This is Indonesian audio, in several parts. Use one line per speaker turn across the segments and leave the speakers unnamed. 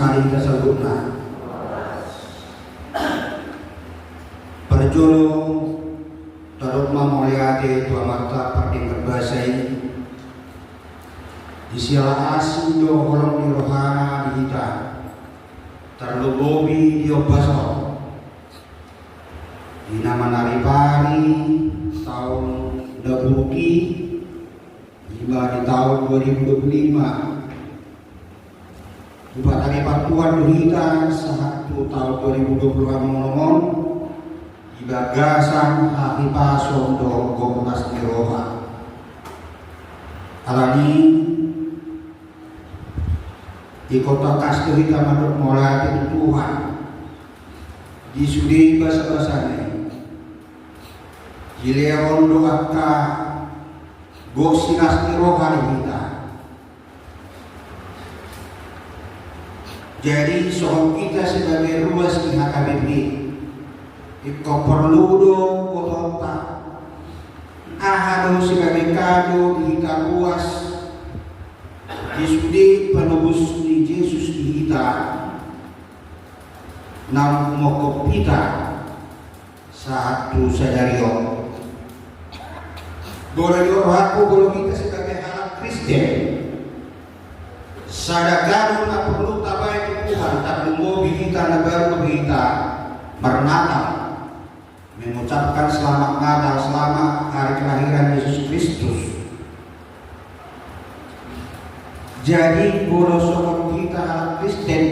kali tersebutlah perjolo taruk mamoliate tua mata pertingkat bahasa ini disiala asin do holong di rohana di hita terlubobi di obaso di nama naripari tahun Dabuki hingga di tahun 2025 Buat hari Tuhan Duhita satu tahun 2020 ngomong di bagasan hati pason do gomunas di roha alani di kota Kasduhita maduk mulai itu Tuhan di sudi bahasa-bahasanya jileon doaka gosinas di roha kita. Jadi soal kita sebagai ruas di HKBP itu perlu dong kota ahado sebagai kado di kita ruas di sudi penebus di Yesus di kita nam mokop kita satu sadario boleh aku kalau kita sebagai anak Kristen sadagano na perlu tabay Tuhan tak lumobi kita na baru kita bernatal mengucapkan selamat Natal selamat hari kelahiran Yesus Kristus. Jadi borosokon kita anak Kristen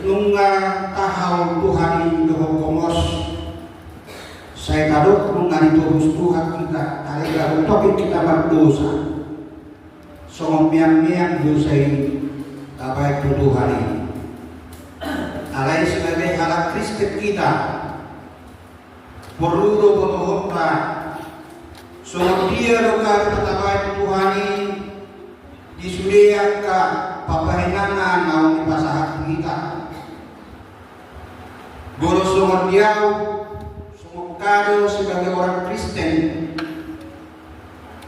nunga tahaw Tuhan ini komos saya kadok nunga ditubus Tuhan kita talaga utopin kita berdosa sompiang-piang dosa ini tabai tuduh hari alai sebagai anak Kristen kita perlu berdoa dia doa tabai Tuhan ini disudia ka papahinana naung pasahat kita bolo somon diau somokado sebagai orang Kristen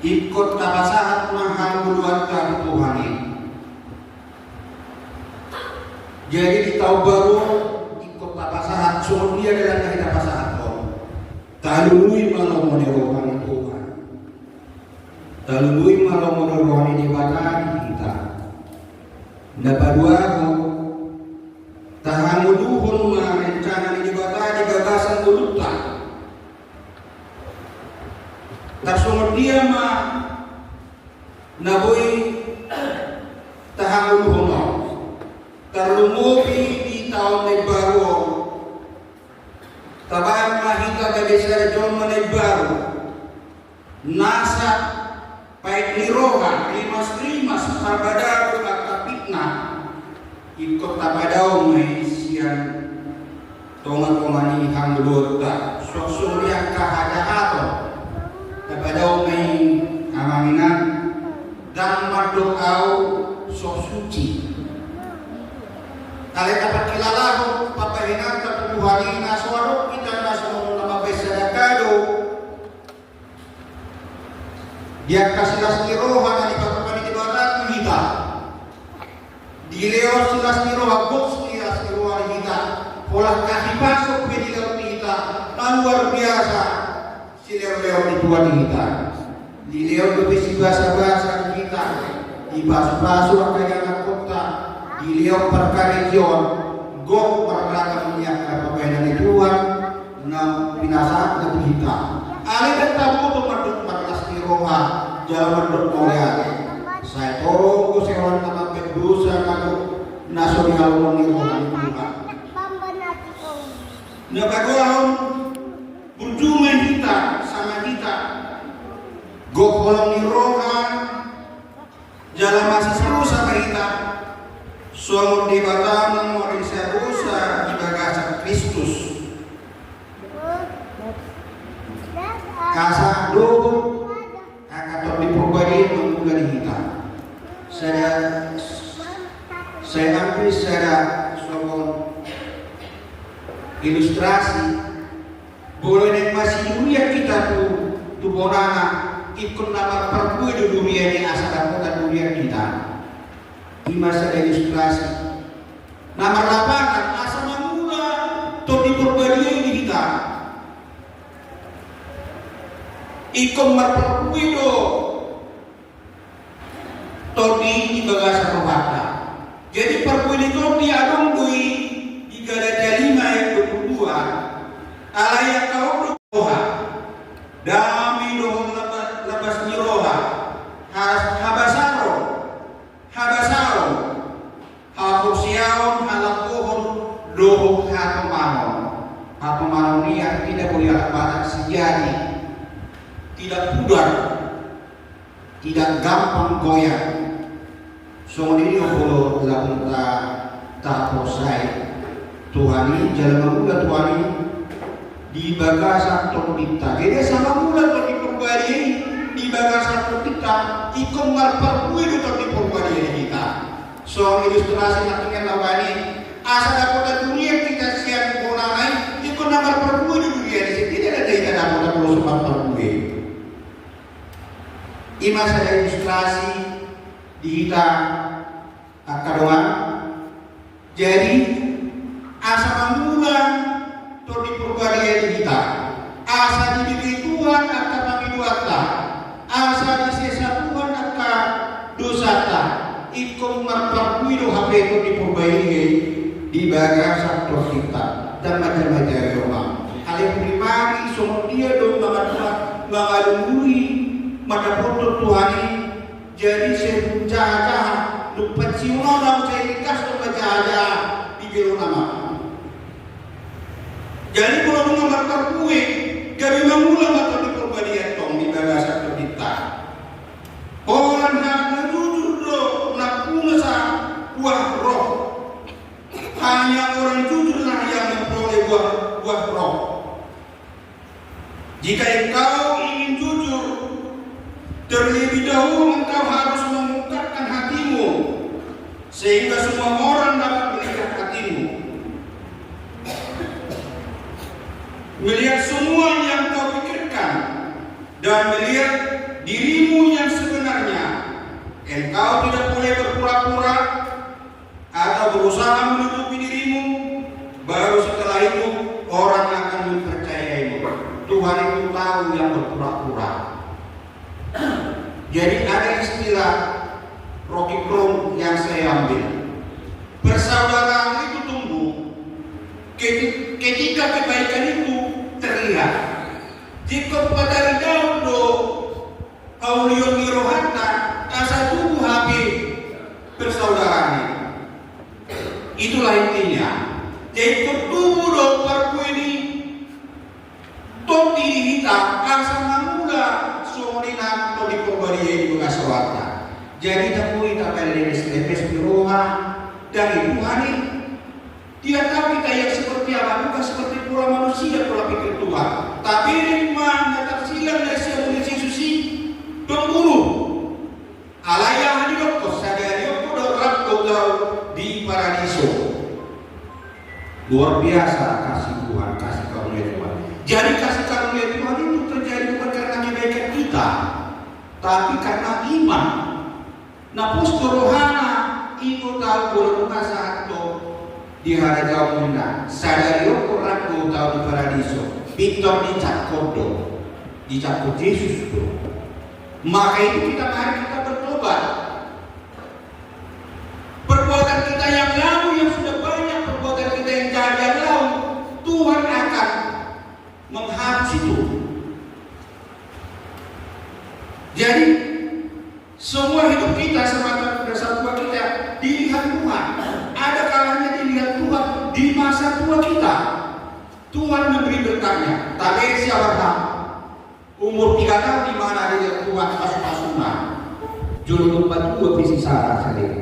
ikut tabasahat mahal buluan ke Tuhan ini. Jadi di tahun baru ikut tabasahat suruh dia dalam dari tabasahat Tuhan. Talului malam menerohani Tuhan. Talului malam menerohani di badan kita. Dapat dua tahan luhun merencana di badan di gagasan bulutan. Tersumur dia mah nabui tahangul hono terlumupi di tahun baru tabayan mahita gadisar jom baru nasa pait niroha limas parbadaru kata fitnah ikut tabadau maisian tongan-tongani hanglota sok-sok yang kahada-hado kepada umay amanginan dan berdoa sok suci. Kalau dapat kilala papahinan tertuhani naswaro kita naswaro nama besadakado. Dia kasih lasni rohan di papapan di barat kita. Di leo lasni rohan box di lasni rohan kita. Pola kasih masuk di dalam kita luar biasa. Leo di Tuhan kita, di leo lebih bahasa kita, di basu akan kota, di leo perkarion, gok pergerakan menyiapkan pembainan Tuhan, enam binasa lebih kita. Ali ketemu berduk markas di Roma, jalan berduk mulia. Saya tolong kusewan nama berdosa kamu nasional mengirukan Tuhan. Nabagawon berjuang kita sama kita gokolong ni rohan jalan masih serusa kita suamur di batanang morin serusa di bagasan Kristus kasa dogo akator di pribadi menggugah kita saya ambil secara suamur ilustrasi boleh nek masih dunia kita tuh bonana ikut nama perbu di dunia ini asal dan dunia kita di masa ilustrasi Nama lapangan asa mamula to di Purbadia ini kita. Ikom marperkuido to di bagasa rohata. Jadi perkuidi to di adong dui di Galatia 5 ayat 22. Alaya kau roha. Dami dohong labas ni roha. Habasaro. Hapusiaon halakuhon dohong hatumanon ini yang tidak boleh batas sejati, tidak pudar, tidak gampang goyah. So ini kalau lakukan tak prosai Tuhan ini jalan mula Tuhan ini di bagasa kita. Jadi sama mula to di Purbadia di bagasa kita ikon marparpui to di Purbadia kita. So ilustrasi nakingin apa ini asa dapat dunia kita siap konanai ikon marparpui di dunia di sini tidak ada kita dapat terus marparpui. Ima saja ilustrasi di kita akadoan. Jadi asa mamula to di Purbadia di kita. Asa di Tuhan akan mamiduata. Asa di sesa Tuhan akan dosata. Ikon marparpuido HP to di Purbadia di bagasa to kita dan macam-macam orang. Hal yang primari semua dia dong mengalui madapoto Tuhan ini jadi sejahat lupa ciuman dalam caikas to baca di biro nama. Jadi kalau mengambil kue, kami memula atau di Purbadia tong di bagasa to kita. Orang nak jujur do nak punasa buah roh. Hanya orang jujurlah yang memperoleh buah roh. Jika engkau ingin jujur, terlebih dahulu engkau harus mengungkapkan hatimu sehingga semua orang dapat melihat hatimu, melihat semua yang kau pikirkan dan melihat dirimu yang sebenarnya. Engkau tidak boleh berpura-pura atau berusaha menutupi dirimu. Baru setelah itu orang akan mempercayaimu. Tuhan itu tahu yang berpura-pura. Jadi ada istilah Rocky Chrome yang saya ambil. Persaudaraan itu tumbuh ketika kebaikan itu terlihat. Jika pada daudo Paulion Mirohata asa tubuh habis persaudaraan itulah intinya. Jadi tubuh do parku ini topi kita asa mamula soalina to di Purbadia di Bagasawata. Jadi takui tak ada lepes roha dari Tuhan ini. Dia tahu kita yang seperti apa, bukan seperti pura manusia pola pikir Tuhan. Tapi rimman datang silang dari siapa Yesus susi pemburu. Alaya di dokter sadari aku dorat kau di paradiso. Luar biasa kasih Tuhan, kasih karunia Tuhan. Jadi kasih karunia Tuhan itu terjadi bukan karena kebaikan kita, tapi karena iman. Nah, pusko rohana itu tahu boleh masa itu di hari jauh muna. Sadari aku ragu tahu di paradiso. Victor dicap kodo, dicap Yesus itu. Maka itu mari kita bertobat. Perbuatan kita yang lalu yang sudah banyak, perbuatan kita yang jahat yang lalu, Tuhan akan menghapus itu. Jadi semua hidup kita semata dasar tua kita dilihat Tuhan. Ada kalanya dilihat Tuhan di masa tua kita. Tuhan memberi berkatnya. Tapi siapa umur 3 tahun di mana dilihat Tuhan pas-pasunan. Juru 42 visi sarah saja.